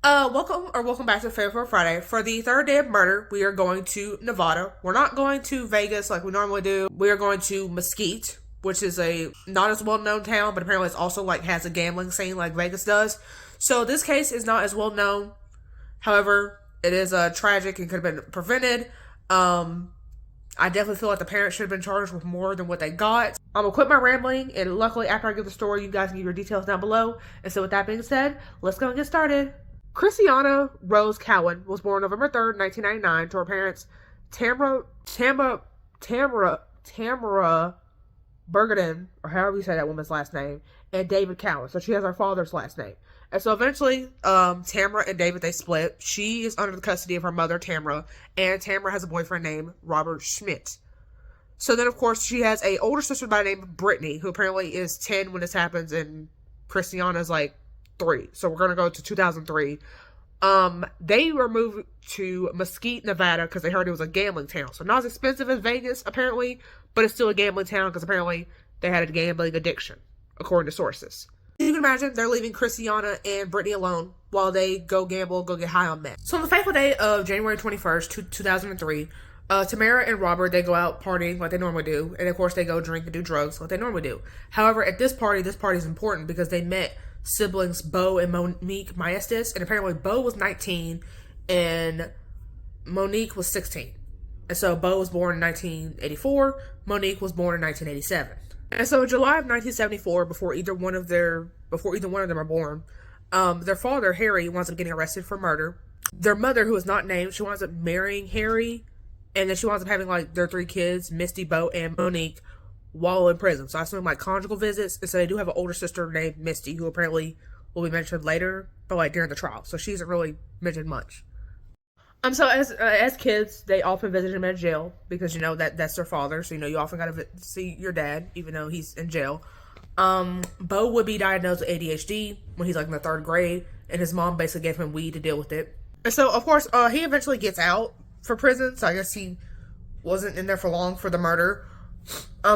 Welcome back to Favorite Friday. For the third day of murder, we are going to Nevada. We're not going to Vegas like we normally do. We are going to Mesquite, which is a not as well known town, but apparently it's also like has a gambling scene like Vegas does. So this case is not as well known. However, it is tragic and could have been prevented. I definitely feel like the parents should have been charged with more than what they got. I'm gonna quit my rambling, and luckily after I give the story, you guys can give your details down below. And so with that being said, let's go and get started. Christiana Rose Cowan was born November 3rd, 1999 to her parents Tamara Bergadin, or however you say that woman's last name, and David Cowan. So she has her father's last name. And so eventually, Tamara and David, they split. She is under the custody of her mother, Tamara, and Tamara has a boyfriend named Robert Schmidt. So then, of course, she has a older sister by the name of Brittany, who apparently is 10 when this happens, and Christiana's like 3. So we're going to go to 2003. They were moved to Mesquite, Nevada, because they heard it was a gambling town. So not as expensive as Vegas, apparently, but it's still a gambling town because apparently they had a gambling addiction, according to sources. You can imagine they're leaving Christiana and Brittany alone while they go gamble, go get high on meth. So on the fateful day of January 21st, 2003, Tamara and Robert, they go out partying like they normally do. And of course, they go drink and do drugs like they normally do. However, at this party is important because they met siblings Bo and Monique Maestas. And apparently, Bo was 19 and Monique was 16. And so Bo was born in 1984. Monique was born in 1987. And so in July of 1974, before either one of them are born, their father, Harry, winds up getting arrested for murder. Their mother, who is not named, she winds up marrying Harry, and then she winds up having like their 3 kids, Misty, Bo, and Monique, while in prison. So I assume like conjugal visits. And so they do have an older sister named Misty, who apparently will be mentioned later, but like during the trial. So she isn't really mentioned much. So as kids, they often visit him at jail because, you know, that's their father. So, you know, you often gotta see your dad, even though he's in jail. Bo would be diagnosed with ADHD when he's like in the 3rd grade, and his mom basically gave him weed to deal with it. And so, of course, he eventually gets out for prison. So I guess he wasn't in there for long for the murder.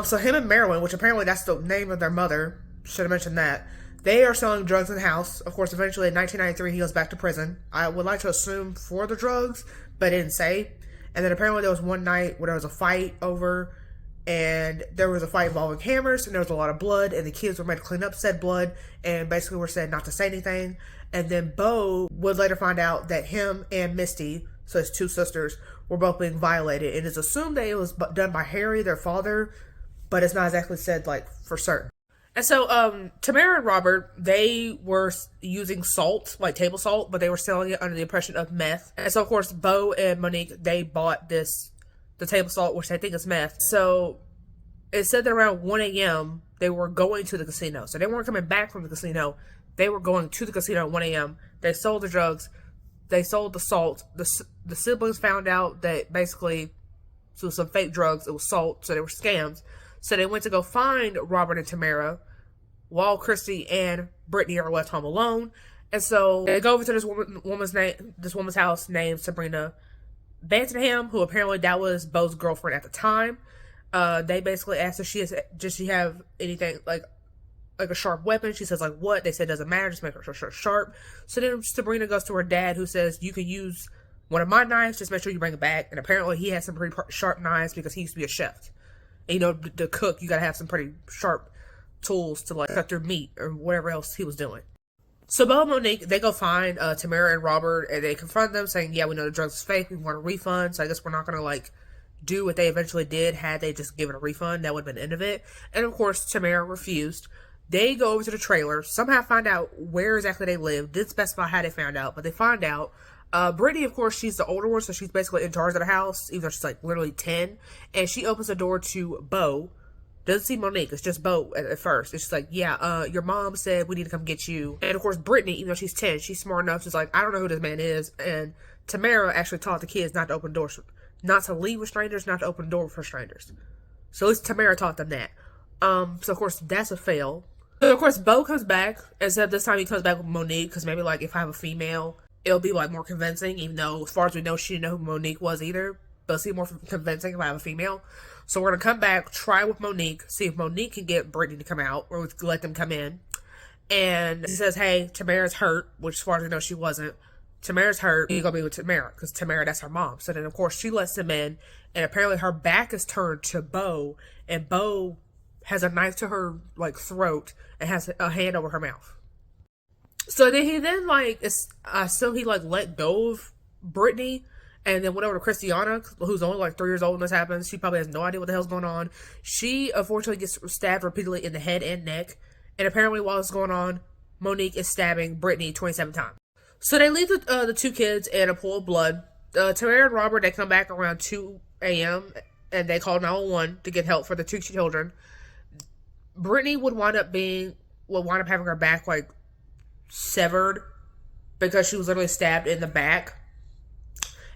So him and Marilyn, which apparently that's the name of their mother, should have mentioned that. They are selling drugs in the house. Of course, eventually in 1993, he goes back to prison. I would like to assume for the drugs, but it didn't say. And then apparently there was one night where there was a fight over, and there was a fight involving hammers, and there was a lot of blood, and the kids were made to clean up said blood, and basically were said not to say anything. And then Bo would later find out that him and Misty, so his 2 sisters, were both being violated. It is assumed that it was done by Harry, their father, but it's not exactly said, like, for certain. And so, Tamara and Robert, they were using salt, like table salt, but they were selling it under the impression of meth. And so, of course, Bo and Monique, they bought the table salt, which they think is meth. So, it said that around 1 a.m., they were going to the casino. So, they weren't coming back from the casino. They were going to the casino at 1 a.m. They sold the drugs. They sold the salt. The siblings found out that basically, so some fake drugs, it was salt, so they were scams. So they went to go find Robert and Tamara while Christy and Brittany are left home alone. And so they go over to this woman's house named Sabrina Bantingham, who apparently that was Bo's girlfriend at the time. They basically asked her, does she have anything like a sharp weapon? She says like, what? They said doesn't matter, just make her sharp. So then Sabrina goes to her dad, who says, you can use one of my knives, just make sure you bring it back. And apparently he has some pretty sharp knives because he used to be a chef. And, you know, to cook, you gotta have some pretty sharp tools to like cut their meat or whatever else he was doing. So Bo and Monique, they go find Tamara and Robert, and they confront them saying, yeah, we know the drugs is fake, we want a refund, so I guess we're not gonna like do what they eventually did. Had they just given a refund, that would have been the end of it. And of course Tamara refused. They go over to the trailer, somehow find out where exactly they live. Didn't specify how they found out, but they find out. Brittany, of course, she's the older one, so she's basically in charge of the house, even though she's like literally 10. And she opens the door to Bo. Doesn't see Monique, it's just Bo at first. It's just like, yeah, your mom said we need to come get you. And of course, Brittany, even though she's 10, she's smart enough, she's like, I don't know who this man is. And Tamara actually taught the kids not to open doors, not to leave with strangers, not to open the door for strangers. So at least Tamara taught them that. So of course, that's a fail. So of course, Bo comes back, except this time he comes back with Monique, because maybe like if I have a female, it'll be like more convincing, even though as far as we know, she didn't know who Monique was either. But it'll be more convincing if I have a female. So we're going to come back, try with Monique, see if Monique can get Brittany to come out, or let them come in. And he says, hey, Tamara's hurt, which as far as we know, she wasn't. Tamara's hurt. He's gonna be with Tamara because Tamara, that's her mom. So then, of course, she lets him in, and apparently her back is turned to Bo, and Bo has a knife to her like throat and has a hand over her mouth. So then he I assume he like let go of Brittany, and then went over to Christiana, who's only like 3 years old when this happens. She probably has no idea what the hell's going on. She unfortunately gets stabbed repeatedly in the head and neck, and apparently while it's going on, Monique is stabbing Brittany 27 times. So they leave the two kids in a pool of blood. Tamara and Robert, they come back around 2 a.m. and they call 911 to get help for the two children. Brittany would wind up having her back like severed because she was literally stabbed in the back.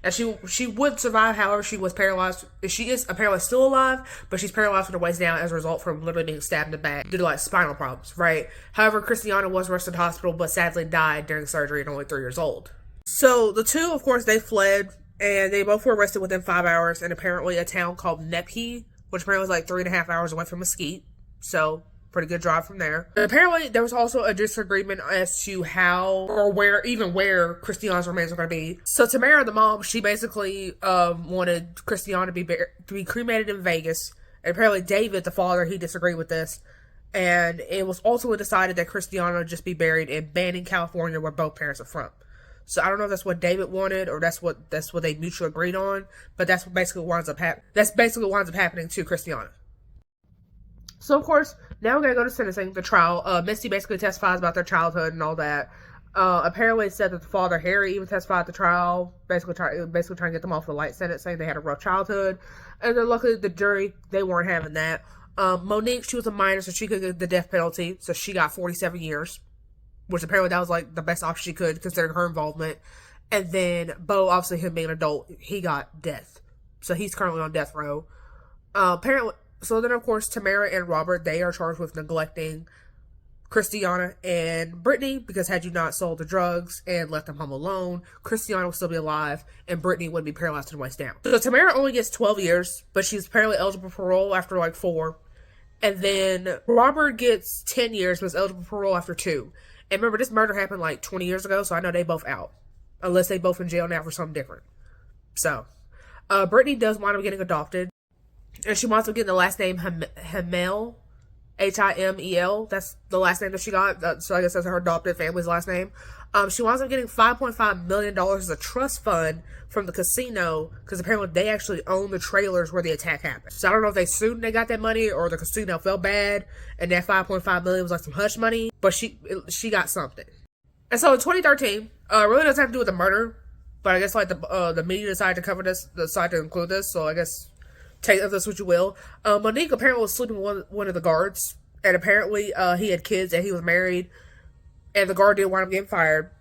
And she would survive, however, she was paralyzed. She is apparently still alive, but she's paralyzed from the waist down as a result from literally being stabbed in the back due to like spinal problems, right? However, Christiana was rushed to the hospital, but sadly died during surgery at only 3 years old. So the two, of course, they fled, and they both were arrested within 5 hours in apparently a town called Nephi, which apparently was like 3.5 hours away from Mesquite. So pretty good drive from there. And apparently, there was also a disagreement as to how or where Christiana's remains were going to be. So Tamara, the mom, she basically wanted Christiana to be cremated in Vegas. And apparently, David, the father, he disagreed with this, and it was ultimately decided that Christiana just be buried in Banning, California, where both parents are from. So I don't know if that's what David wanted or that's what they mutually agreed on, but that's basically what winds up happening to Christiana. So, of course, now we're going to go to sentencing, the trial. Misty basically testifies about their childhood and all that. Apparently, it said that the father, Harry, even testified at the trial, basically trying to get them off the light sentence, saying they had a rough childhood. And then, luckily, the jury, they weren't having that. Monique, she was a minor, so she could get the death penalty, so she got 47 years, which apparently that was, like, the best option she could, considering her involvement. And then, Bo, obviously, him being an adult, he got death. So, he's currently on death row. Apparently... So then, of course, Tamara and Robert, they are charged with neglecting Christiana and Brittany, because had you not sold the drugs and left them home alone, Christiana would still be alive, and Brittany would be paralyzed from the waist down. So Tamara only gets 12 years, but she's apparently eligible for parole after, like, 4. And then Robert gets 10 years, but is eligible for parole after 2. And remember, this murder happened, like, 20 years ago, so I know they both out. Unless they both in jail now for something different. So, Brittany does wind up getting adopted. And she winds up getting the last name Himel, Himel. That's the last name that she got. So I guess that's her adopted family's last name. She winds up getting $5.5 million as a trust fund from the casino, because apparently they actually own the trailers where the attack happened. So I don't know if they sued and they got that money, or the casino felt bad and that $5.5 million was like some hush money. But she got something. And so in 2013, really doesn't have to do with the murder, but I guess like the media decided to cover this, decided to include this. So I guess take this what you will. Monique apparently was sleeping with one of the guards, and apparently he had kids and he was married, and the guard did wind up getting fired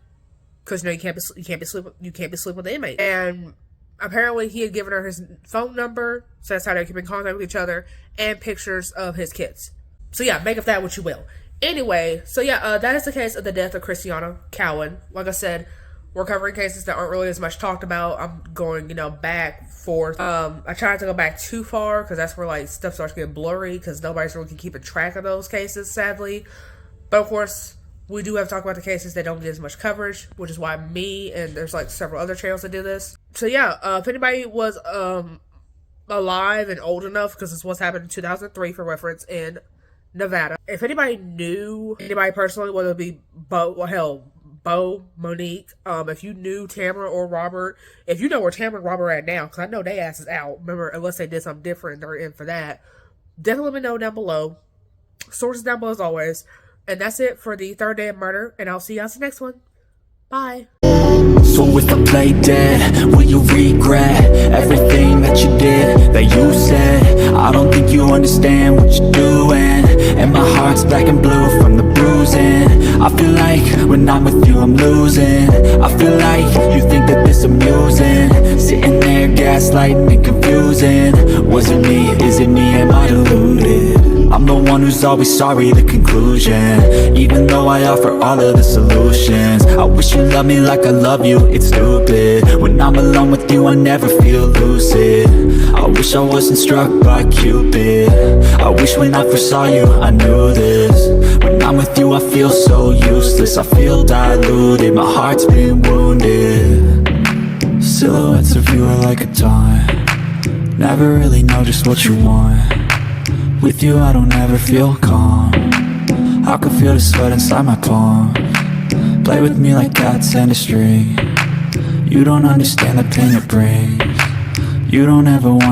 because you can't be sleeping with the inmate. And apparently he had given her his phone number, so that's how they keep in contact with each other, and pictures of his kids. So yeah, make of that what you will. Anyway, so yeah, that is the case of the death of Christiana Cowan. Like I said, we're covering cases that aren't really as much talked about. I'm going, back forth. I try not to go back too far, because that's where, like, stuff starts getting blurry, because nobody's really keeping track of those cases, sadly. But, of course, we do have to talk about the cases that don't get as much coverage, which is why me and there's, like, several other channels that do this. So, yeah, if anybody was alive and old enough, because this was happened in 2003, for reference, in Nevada. If anybody knew anybody personally, whether it be Bo, Monique, if you knew Tamara or Robert, if you know where Tamara and Robert are at now, because I know they asses out, remember, unless they did something different, they're in for that, definitely let me know down below. Sources down below as always. And that's it for the third day of murder, and I'll see you guys in the next one. Bye. So if I play dead, will you regret everything that you did, that you said? I don't think you understand what you're doing, and my heart's black and blue from the bruising. I feel like when I'm with you I'm losing. I feel like you think that this amusing, sitting there gaslighting and confusing. Was it me? Is it me? Am I deluded? I'm the one who's always sorry, the conclusion. Even though I offer all of the solutions, I wish you loved me like I love you, it's stupid. When I'm alone with you I never feel lucid. I wish I wasn't struck by Cupid. I wish when I first saw you I knew this. When I'm with you I feel so useless, I feel diluted, my heart's been wounded. you are like a taunt. Never really know just what you want. With you I don't ever feel calm. I can feel the sweat inside my palm. Play with me like cats and a string. You don't understand the pain it brings. You don't ever wanna